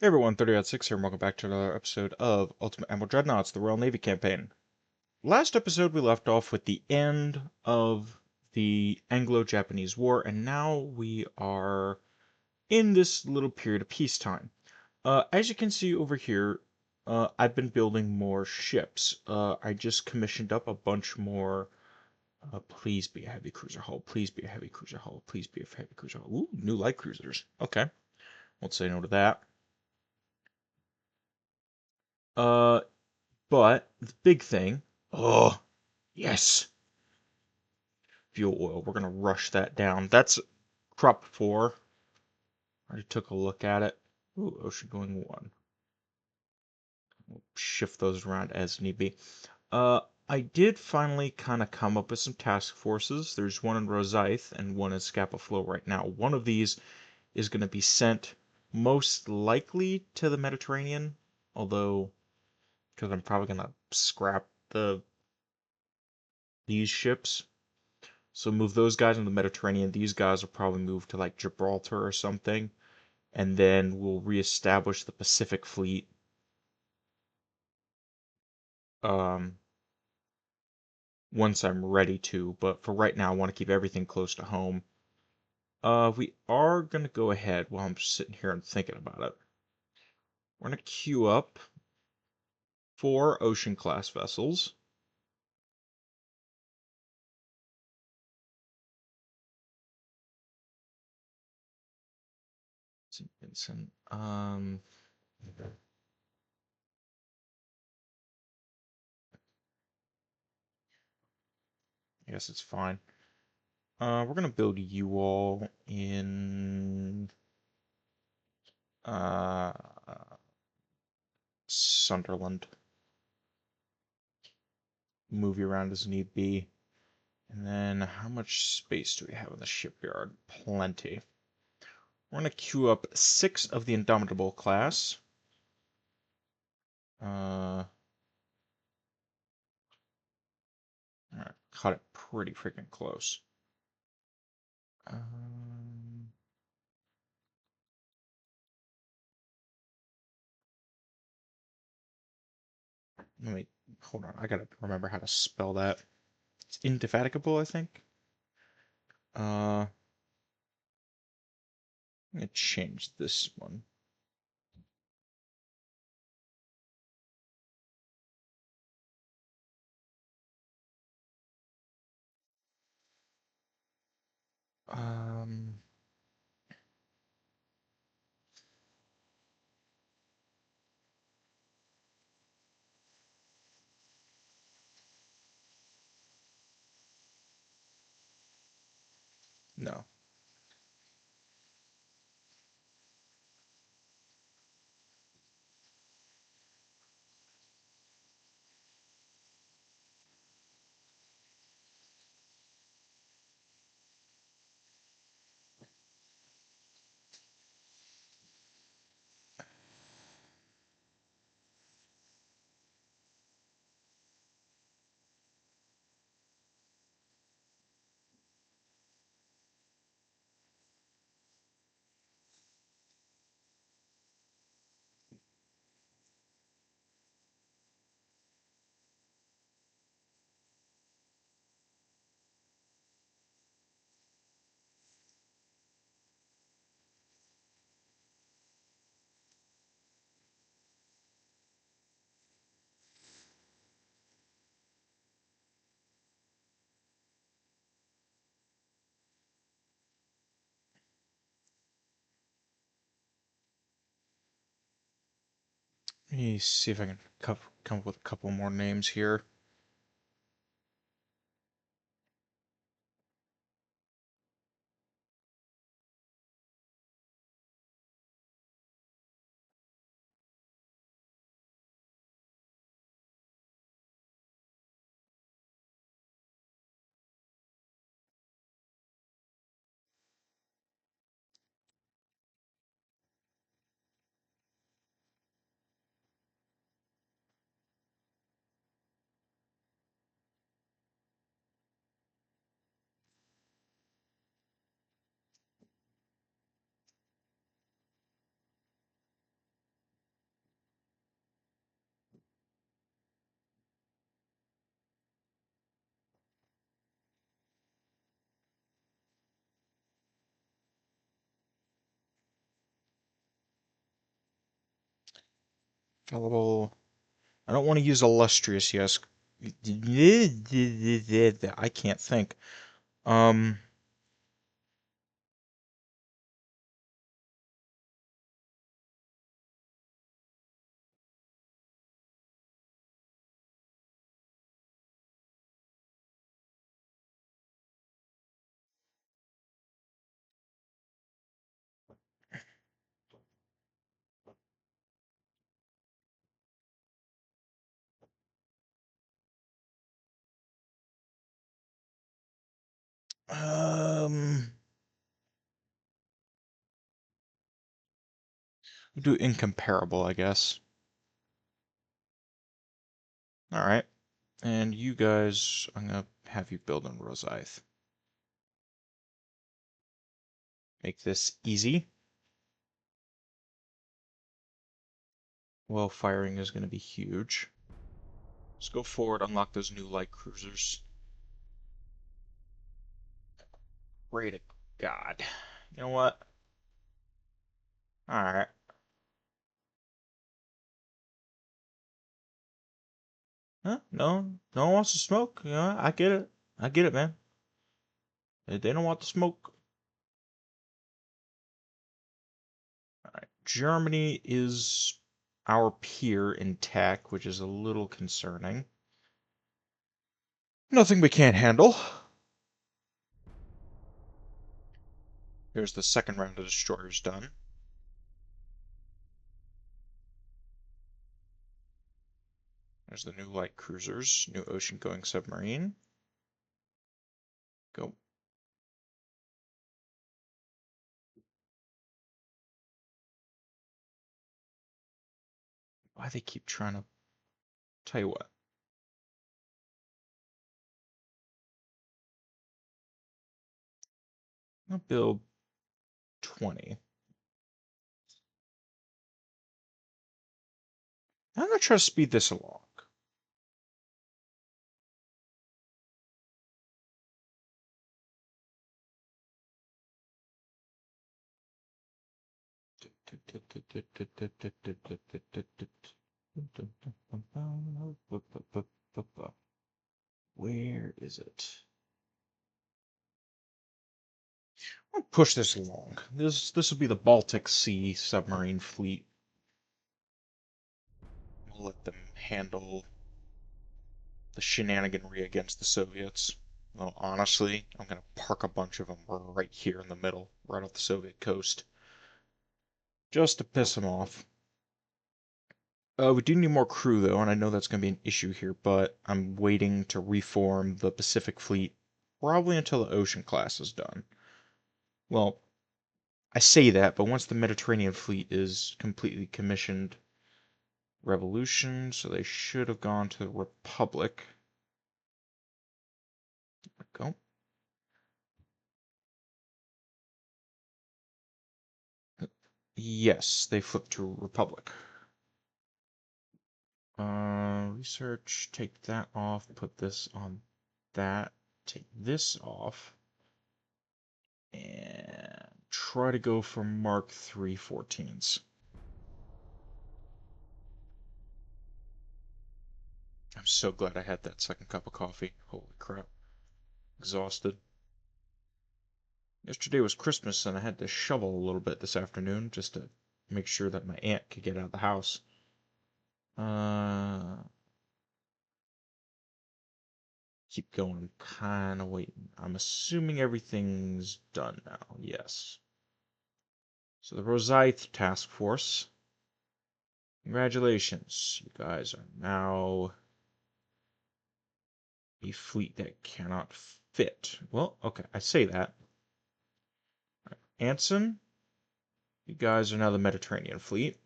Hey everyone, 30.6 here, and welcome back to another episode of Ultimate Admiral Dreadnoughts, the Royal Navy campaign. Last episode we left off with the end of the Anglo-Japanese War, and now we are in this little period of peacetime. As you can see over here, I've been building more ships. I just commissioned up a bunch more. Please be a heavy cruiser hull, please be a heavy cruiser hull, please be a heavy cruiser hull. Ooh, new light cruisers. Okay, won't say no to that. Uh, But the big thing, oh, yes, fuel oil. We're gonna rush that down. That's crop 4. I already took a look at it. Ooh, ocean going 1. We'll shift those around as need be. Uh, I did finally kind of come up with some task forces. There's one in Rosyth and one in Scapa Flow right now. One of these is going to be sent most likely to the Mediterranean, although because I'm probably going to scrap these ships. So move those guys in the Mediterranean. These guys will probably move to like Gibraltar or something, and then we'll reestablish the Pacific Fleet. Um, Once I'm ready to, but for right now, I want to keep everything close to home. We are gonna go ahead while I'm sitting here and thinking about it. We're gonna queue up 4 ocean class vessels. St. Vincent. I guess it's fine. We're gonna build you all in uh Sunderland. Move you around as need be. And then how much space do we have in the shipyard? Plenty. We're going to queue up 6 of the Indomitable class. Alright, cut it pretty freaking close. Um, Let me, hold on, I gotta remember how to spell that. It's indefatigable, I think. I'm gonna change this one. Um, no. Let me see if I can come up with a couple more names here. Fallible. I don't want to use illustrious, yes. I can't think. Um, um, we'll do incomparable, I guess. All right. And you guys, I'm gonna have you build on Rosyth. Make this easy. Well, firing is gonna be huge. Let's go forward, unlock those new light cruisers. Pray to God. You know what? All right. Huh? No, no one wants to smoke. You know, I get it. I get it, man. They don't want to smoke. All right. Germany is our peer in tech, which is a little concerning. Nothing we can't handle. Here's the second round of destroyers done. There's the new light cruisers, new ocean-going submarine. Go. Why they keep trying to... Tell you what. I'll build 20. I'm gonna try to speed this along. Where is it? I'll push this along. This will be the Baltic Sea submarine fleet. We'll let them handle the shenaniganry against the Soviets. Well, honestly, I'm gonna park a bunch of them right here in the middle, right off the Soviet coast, just to piss them off. We do need more crew, though, and I know that's going to be an issue here, but I'm waiting to reform the Pacific Fleet probably until the Ocean class is done. Well, I say that, but once the Mediterranean Fleet is completely commissioned, Revolution, so they should have gone to the Republic. There we go. Yes, they flipped to Republic. Research, take that off, put this on that, take this off. And try to go for Mark III 14s. I'm so glad I had that second cup of coffee. Holy crap. Exhausted. Yesterday was Christmas and I had to shovel a little bit this afternoon just to make sure that my aunt could get out of the house. Keep going. I'm kind of waiting. I'm assuming everything's done now. Yes. So the Rosyth Task Force. Congratulations. You guys are now a fleet that cannot fit. Well, okay, I say that. Right. Anson, you guys are now the Mediterranean fleet.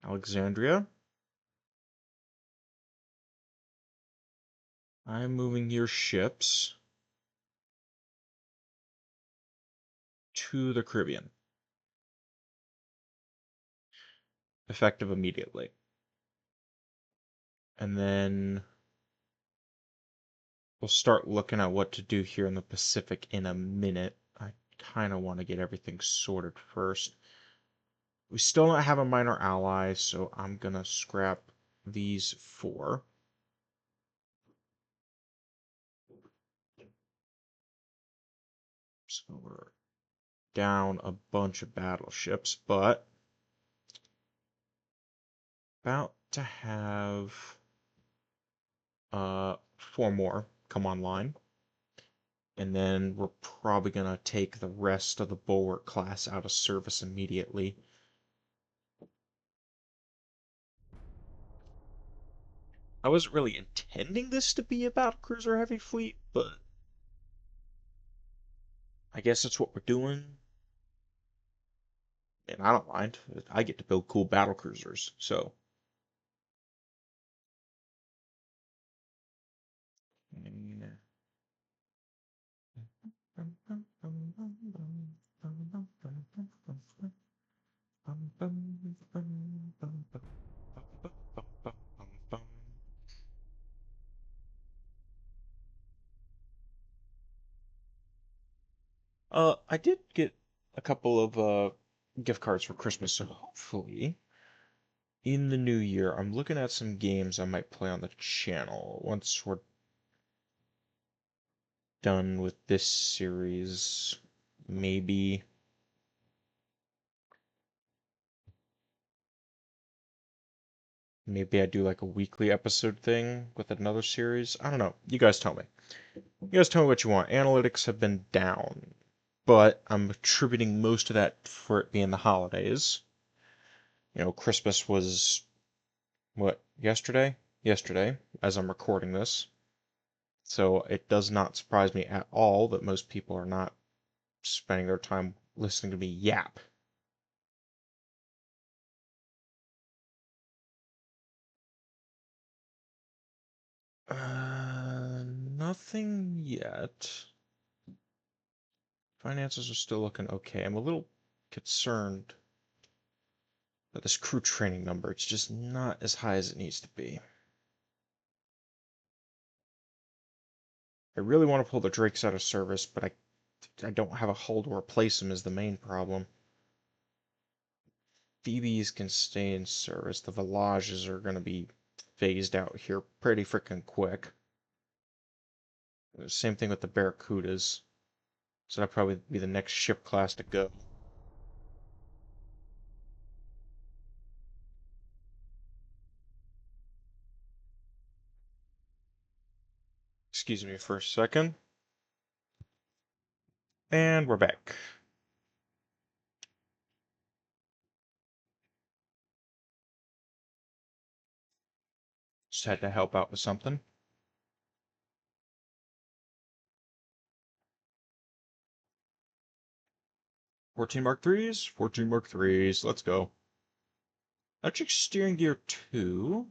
Alexandria, I'm moving your ships to the Caribbean, effective immediately. And then we'll start looking at what to do here in the Pacific in a minute. I kind of want to get everything sorted first. We still don't have a minor ally, so I'm gonna scrap these four. So we're down a bunch of battleships, but about to have four more come online. And then we're probably gonna take the rest of the Bulwark class out of service immediately. I wasn't really intending this to be a battlecruiser heavy fleet, but I guess that's what we're doing, and I don't mind. I get to build cool battlecruisers, so. I did get a couple of gift cards for Christmas, so hopefully in the new year, I'm looking at some games I might play on the channel once we're done with this series. Maybe maybe I do like a weekly episode thing with another series. I don't know. You guys tell me. You guys tell me what you want. Analytics have been down, but I'm attributing most of that for it being the holidays. Christmas was what, yesterday? Yesterday, as I'm recording this. So it does not surprise me at all that most people are not spending their time listening to me yap. Nothing yet. Finances are still looking okay. I'm a little concerned about this crew training number. It's just not as high as it needs to be. I really want to pull the Drakes out of service, but I don't have a hull to replace them is the main problem. Phoebes can stay in service. The Villages are going to be phased out here pretty freaking quick. Same thing with the Barracudas. So that'll probably be the next ship class to go. Excuse me for a second. And we're back. Just had to help out with something. 14 Mark 3s? 14 Mark 3s. Let's go. Electric steering gear 2.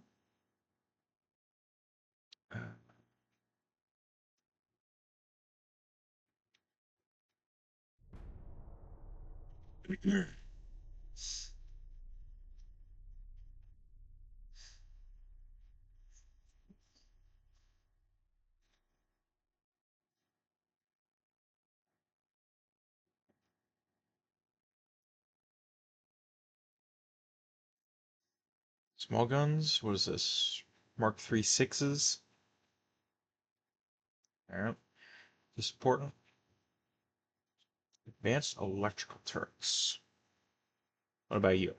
Small guns. What is this? Mark 3 6s. Alright. Just important. Advanced electrical turrets. What about you?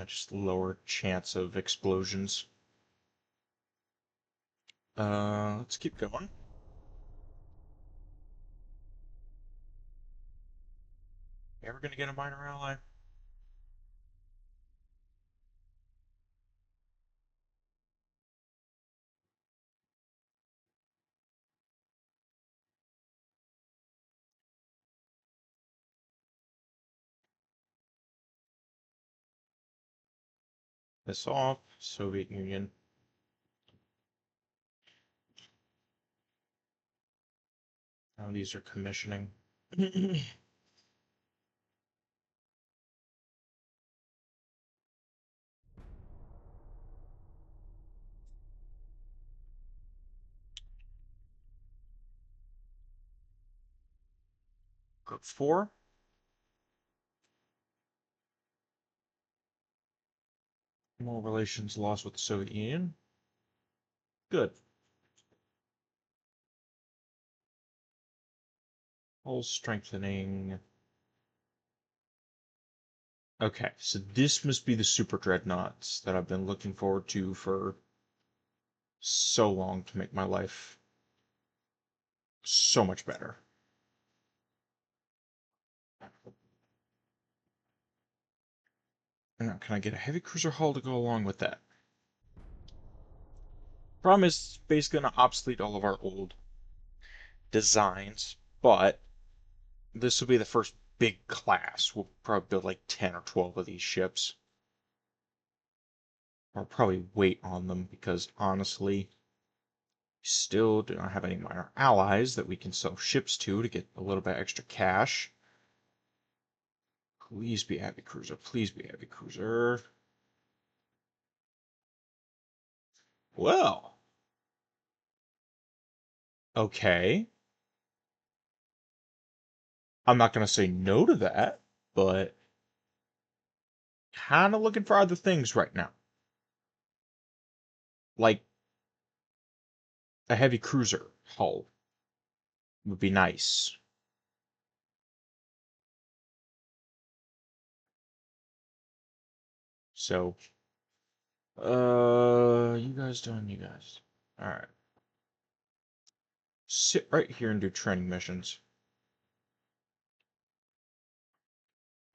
Just lower chance of explosions. Let's keep going. Ever gonna get a minor ally? This off. Soviet Union. Now these are commissioning. Group 4. More relations lost with the Soviet Union. Good. Hull strengthening. Okay, so this must be the Super Dreadnoughts that I've been looking forward to for so long to make my life so much better. Now, can I get a heavy cruiser hull to go along with that? Problem is, it's basically going to obsolete all of our old designs, but this will be the first big class. We'll probably build like 10 or 12 of these ships. I'll probably wait on them because honestly, still do not have any minor allies that we can sell ships to get a little bit extra cash. Please be heavy cruiser. Please be heavy cruiser. Well, okay. I'm not going to say no to that, but kind of looking for other things right now. Like a heavy cruiser hull would be nice. So, you guys doing you guys. Alright. Sit right here and do training missions.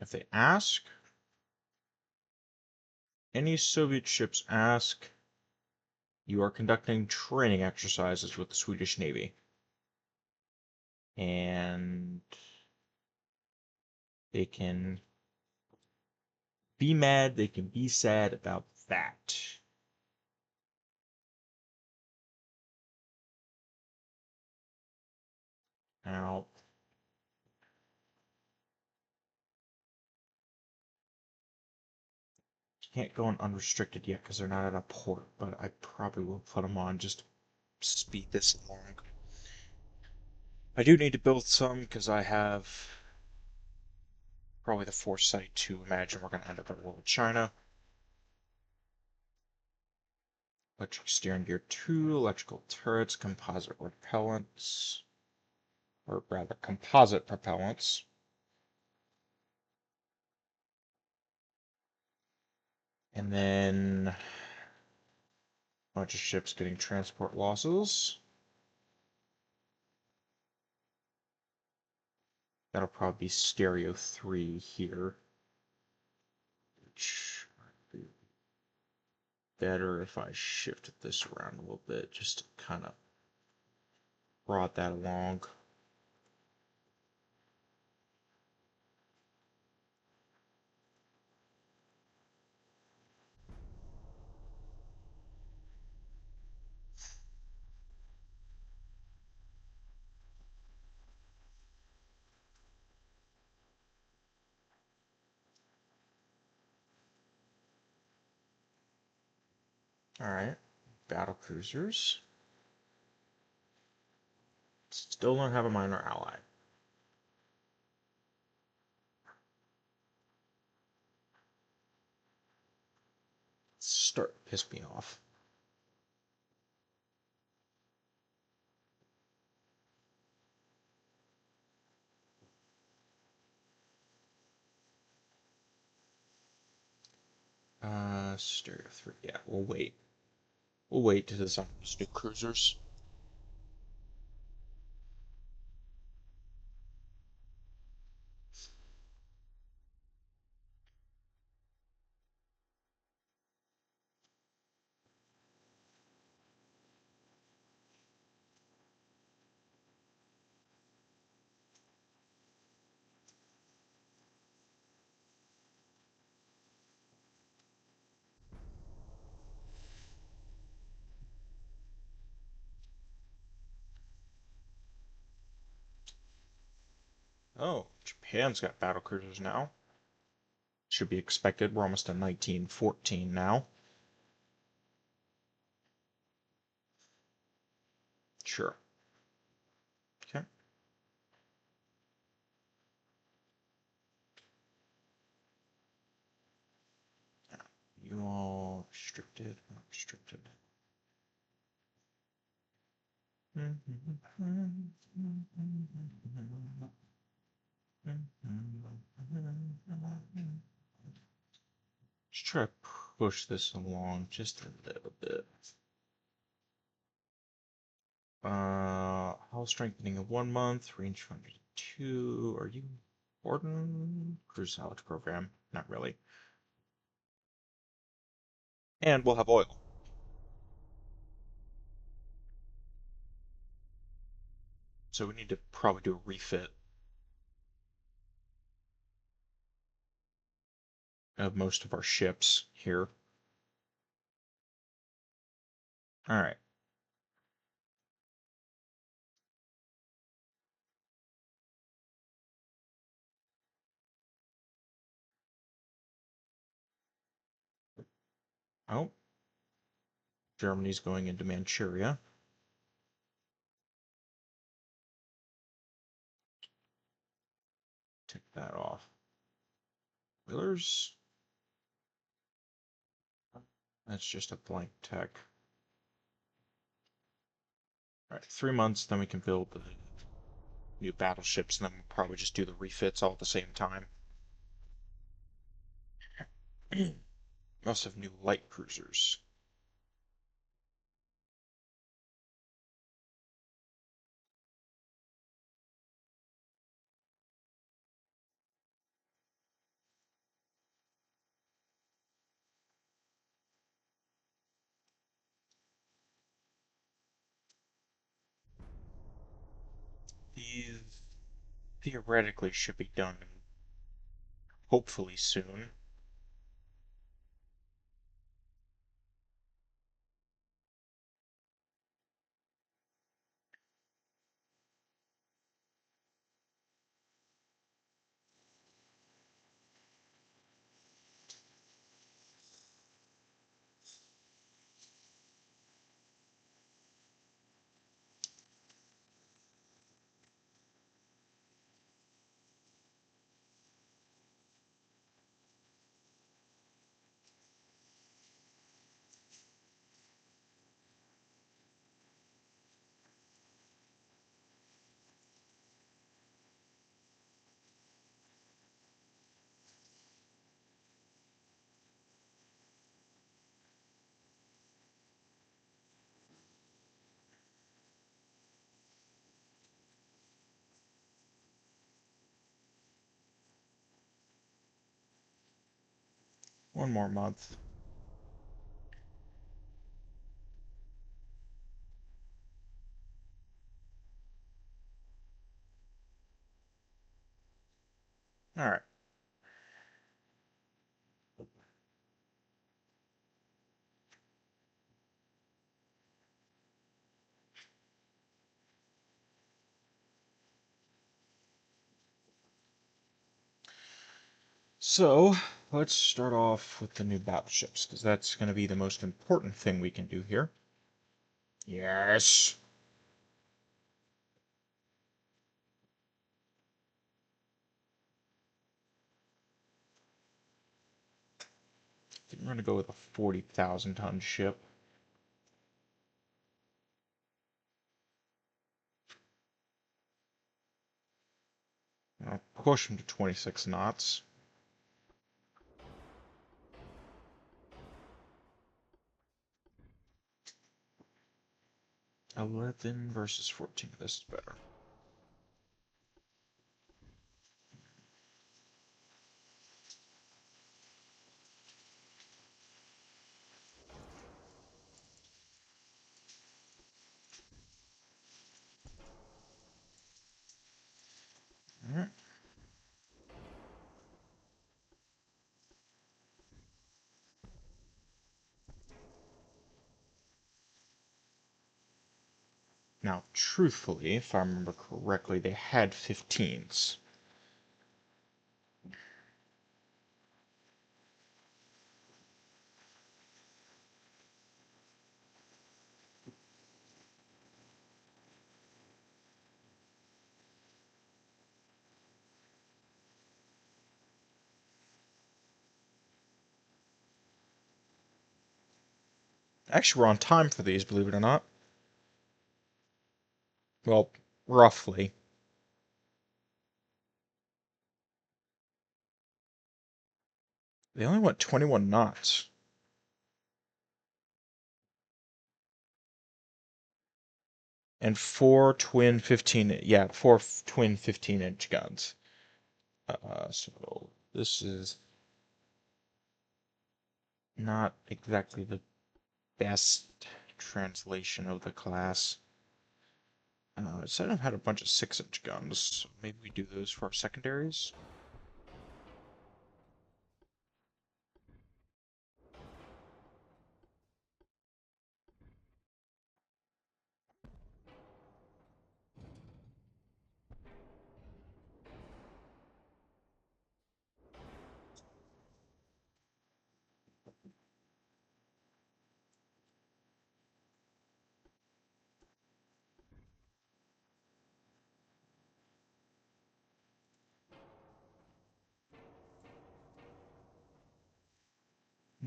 If they ask, any Soviet ships ask, you are conducting training exercises with the Swedish Navy. And they can be mad, they can be sad about that. Now, can't go on unrestricted yet because they're not at a port, but I probably will put them on just to speed this along. I do need to build some because I have probably the foresight to imagine we're going to end up at war with China. Electric steering gear 2, electrical turrets, composite repellents, or rather composite propellants. And then a bunch of ships getting transport losses. That'll probably be stereo 3 here. Which might be better if I shifted this around a little bit, just to kind of brought that along. Alright, battle cruisers. Still don't have a minor ally. Start to piss me off. Stereo 3. Yeah, we'll wait. We'll wait to design these new cruisers. Oh, Japan's got battle cruisers now. Should be expected. We're almost at 1914 now. Sure. Okay. You all restricted, not restricted. Let's try to push this along just a little bit. Hull strengthening of 1 month, range 102. Are you important? Cruise salvage program? Not really. And we'll have oil. So we need to probably do a refit of most of our ships here. All right. Oh, Germany's going into Manchuria. Take that off. Wheelers. That's just a blank tech. All right, 3 months, then we can build the new battleships, and then we'll probably just do the refits all at the same time. We also have new light cruisers. These theoretically should be done hopefully soon. One more month. All right. So, let's start off with the new battleships, because that's going to be the most important thing we can do here. Yes! I think we're going to go with a 40,000 ton ship. I'll push them to 26 knots. 11 versus 14. This is better. Alright. Now, truthfully, if I remember correctly, they had 15s. Actually, we're on time for these, believe it or not. Well, roughly. They only went 21 knots. And four twin 15, yeah, four twin 15-inch guns. So this is not exactly the best translation of the class. It said I've had a bunch of 6-inch guns. So maybe we do those for our secondaries.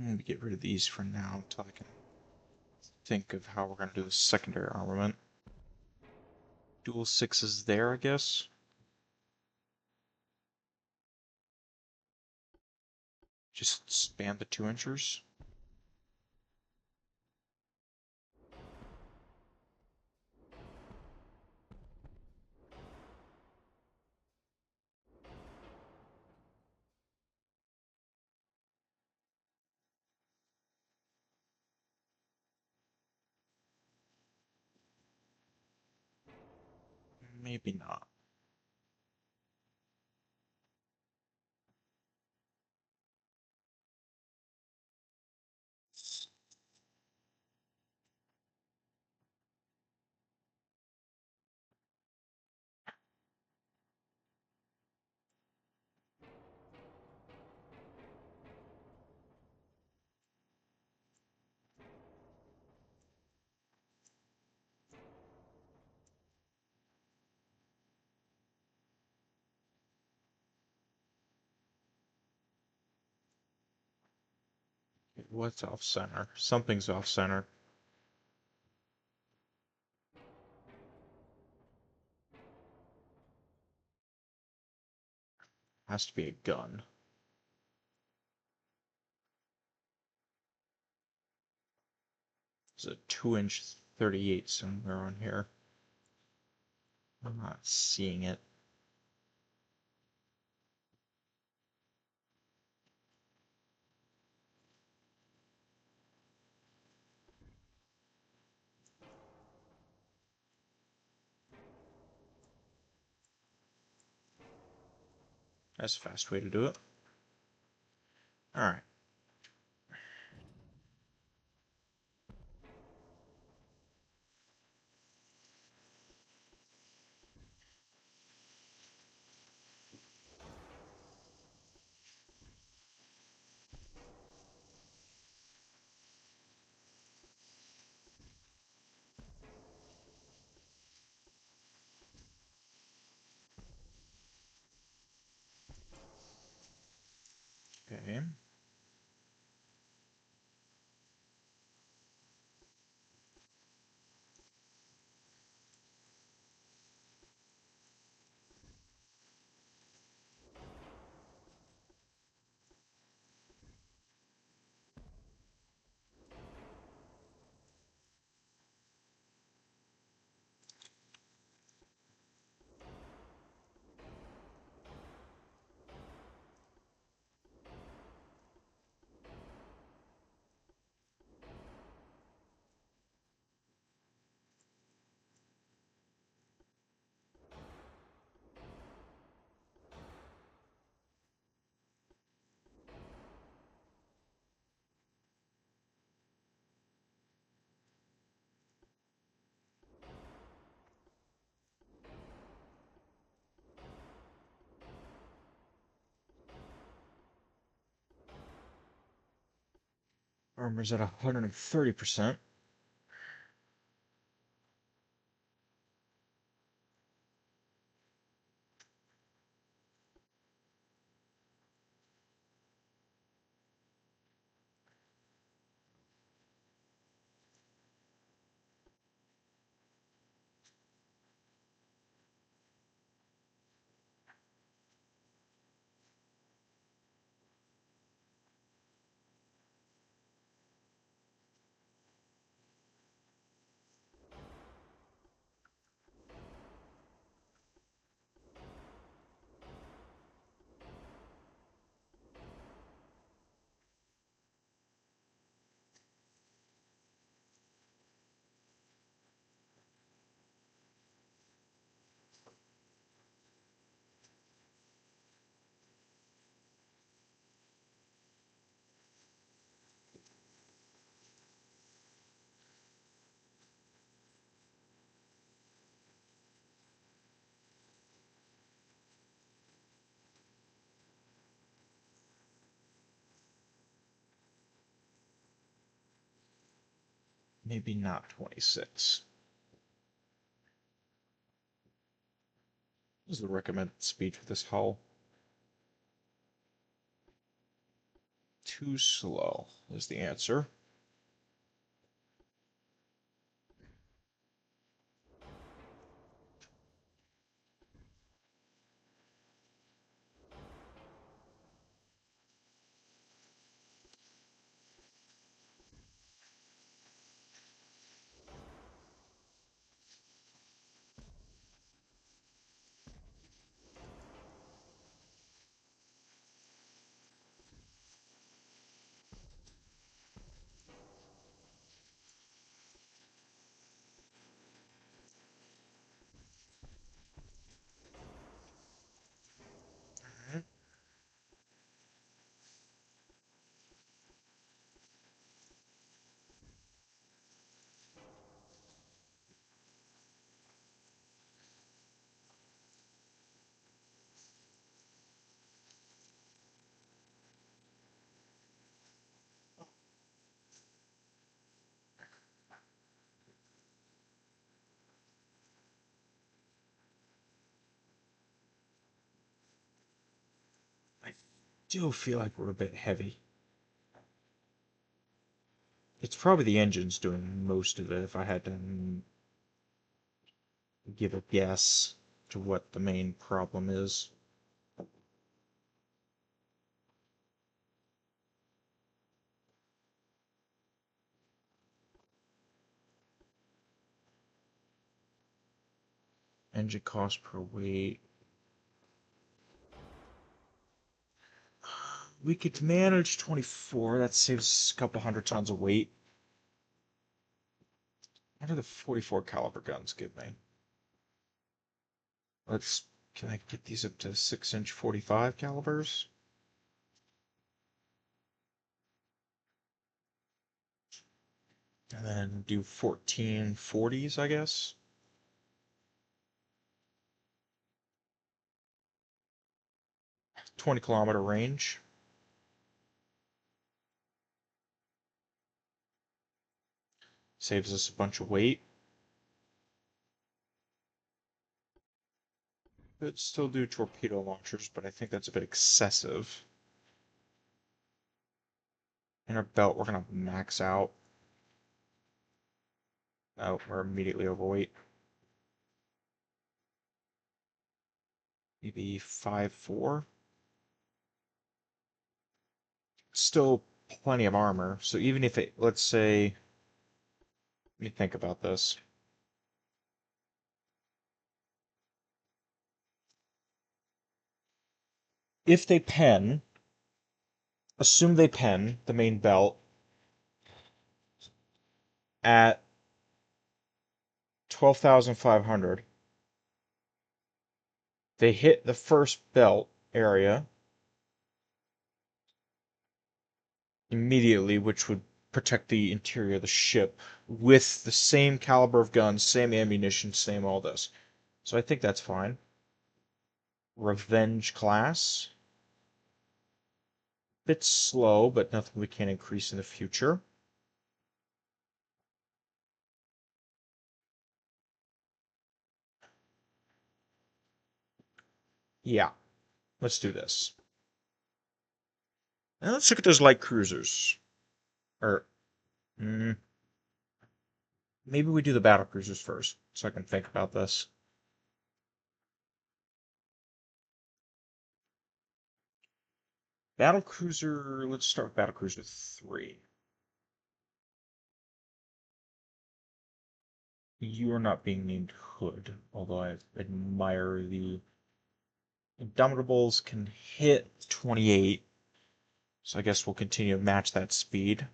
Maybe get rid of these for now until I can think of how we're going to do the secondary armament. Dual sixes there, I guess. Just span the 2-inchers. Maybe not. What's off center? Something's off center. Has to be a gun. There's a 2-inch 38 somewhere on here. I'm not seeing it. That's a fast way to do it. Alright. Okay. Armor's at 130%. maybe not 26. What is the recommended speed for this hull? Too slow is the answer. I do feel like we're a bit heavy. It's probably the engines doing most of it if I had to give a guess to what the main problem is. Engine cost per weight. We could manage 24. That saves a couple hundred tons of weight. What do the 44 caliber guns give me? Can I get these up to 6-inch 45 calibers? And then do 1440s, I guess. 20-kilometer range. Saves us a bunch of weight. Could still do torpedo launchers, but I think that's a bit excessive. In our belt, we're going to max out. Oh, we're immediately overweight. Maybe 5.4. Still plenty of armor. So even if it, let's say, let me think about this. If they pen, assume they pen the main belt at 12,500. They hit the first belt area immediately, which would protect the interior of the ship with the same caliber of guns, same ammunition, same all this. So I think that's fine. Revenge class. Bit slow, but nothing we can't increase in the future. Yeah, let's do this. Now let's look at those light cruisers. Or, mm, maybe we do the battle cruisers first, so I can think about this. Battle cruiser, let's start with battle cruiser 3. You are not being named Hood, although I admire the Indomitables can hit 28, so I guess we'll continue to match that speed.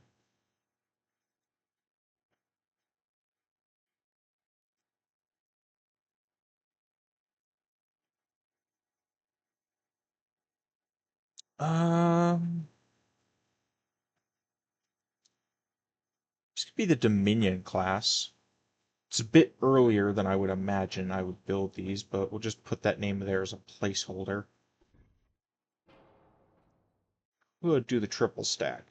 Um, this could be the Dominion class. It's a bit earlier than I would imagine I would build these, but we'll just put that name there as a placeholder. We'll do the triple stack.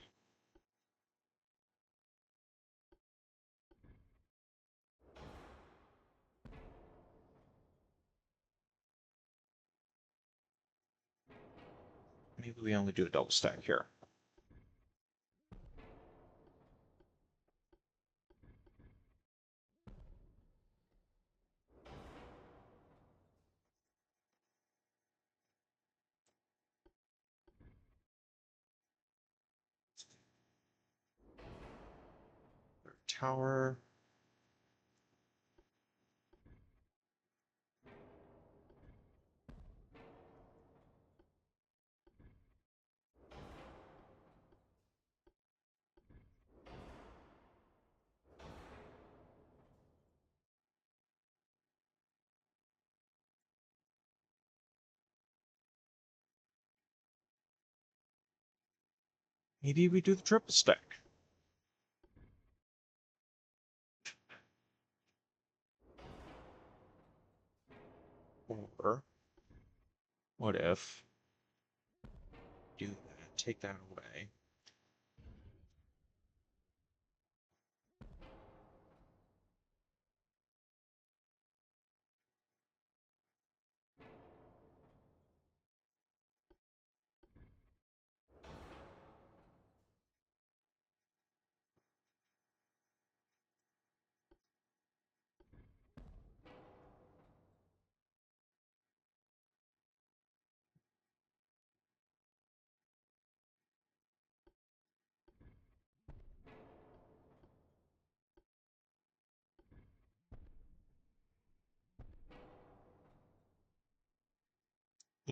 Maybe we only do a double stack here. Tower. Maybe we do the triple stack. Or what if do that, take that away.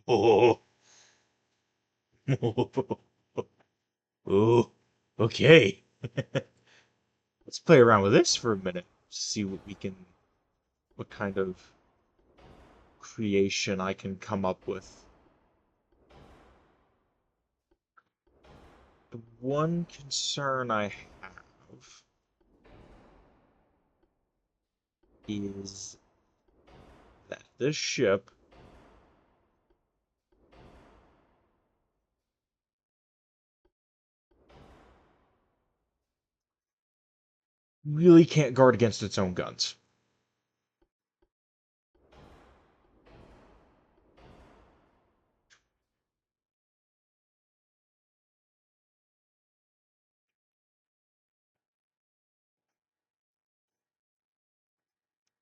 Oh, oh, okay. Let's play around with this for a minute. See what we can, what kind of creation I can come up with. The one concern I have is that this ship really can't guard against its own guns.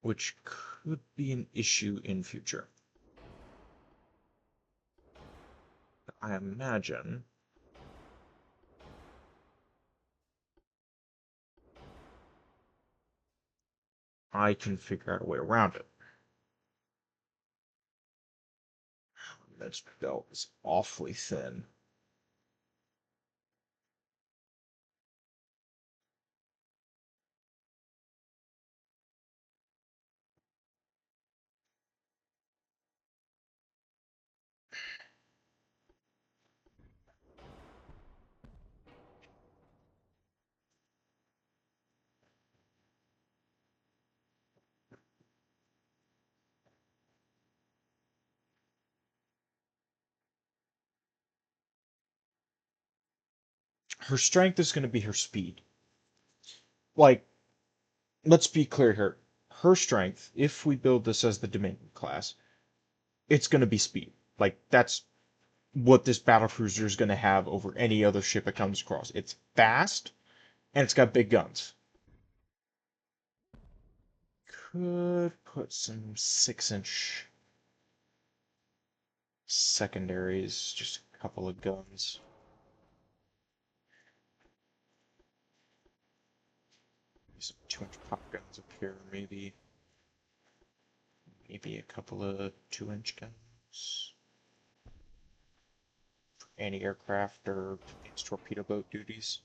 Which could be an issue in future. I imagine I can figure out a way around it. This belt is awfully thin. Her strength is going to be her speed. Like, let's be clear here. Her strength, if we build this as the Dominion class, it's going to be speed. Like, that's what this battlecruiser is going to have over any other ship it comes across. It's fast, and it's got big guns. Could put some 6-inch secondaries, just a couple of guns. Some 2-inch pop guns up here, maybe. Maybe a couple of 2-inch guns. Anti-aircraft or torpedo boat duties.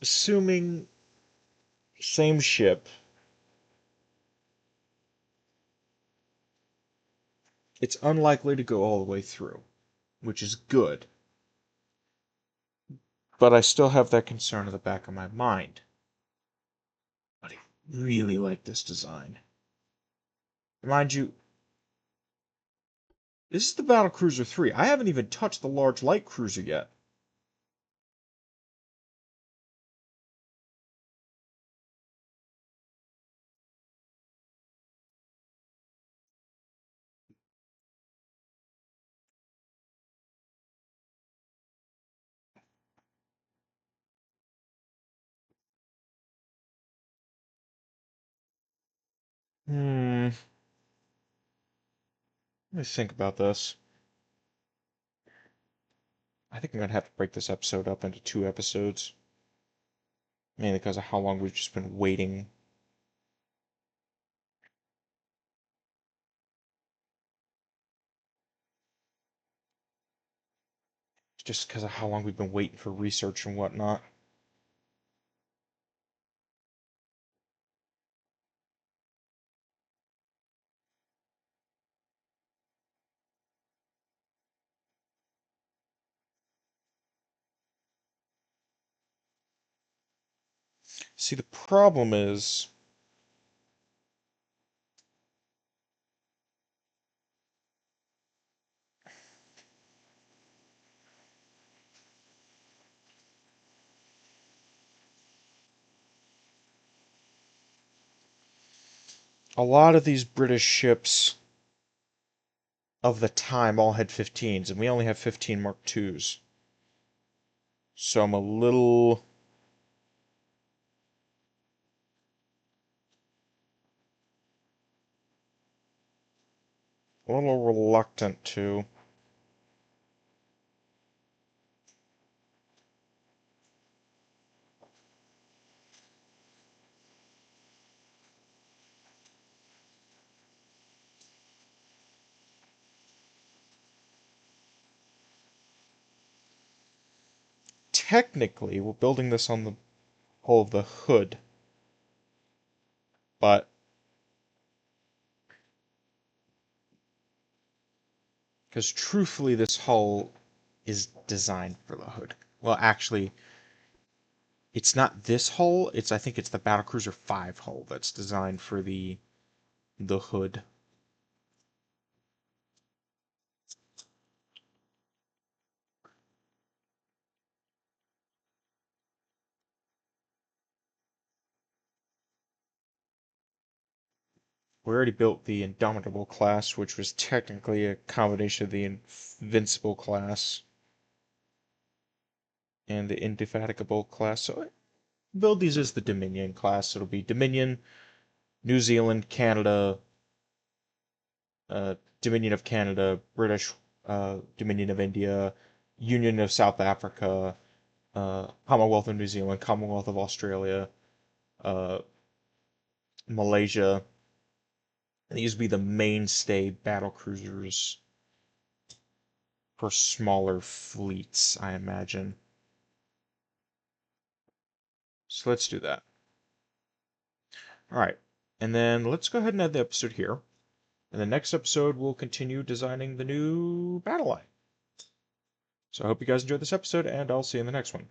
Assuming same ship, it's unlikely to go all the way through, which is good. But I still have that concern in the back of my mind. But I really like this design. Mind you, this is the Battlecruiser 3. I haven't even touched the large light cruiser yet. Let me think about this. I think I'm gonna have to break this episode up into 2 episodes. Mainly because of how long we've just been waiting. Just because of how long we've been waiting for research and whatnot. See, the problem is a lot of these British ships of the time all had 15s, and we only have 15 Mark IIs. So I'm a little reluctant to. Technically, we're building this on the hull of the hood, but because truthfully, this hull is designed for the hood. Well, actually, it's not this hull. I think it's the Battlecruiser 5 hull that's designed for the hood. We already built the Indomitable class, which was technically a combination of the Invincible class and the Indefatigable class. So I build these as the Dominion class. It'll be Dominion, New Zealand, Canada, Dominion of Canada, British Dominion of India, Union of South Africa, Commonwealth of New Zealand, Commonwealth of Australia, uh, Malaysia. And these would be the mainstay battle cruisers for smaller fleets, I imagine. So let's do that. All right. And then let's go ahead and end the episode here. In the next episode, we'll continue designing the new Battleline. So I hope you guys enjoyed this episode, and I'll see you in the next one.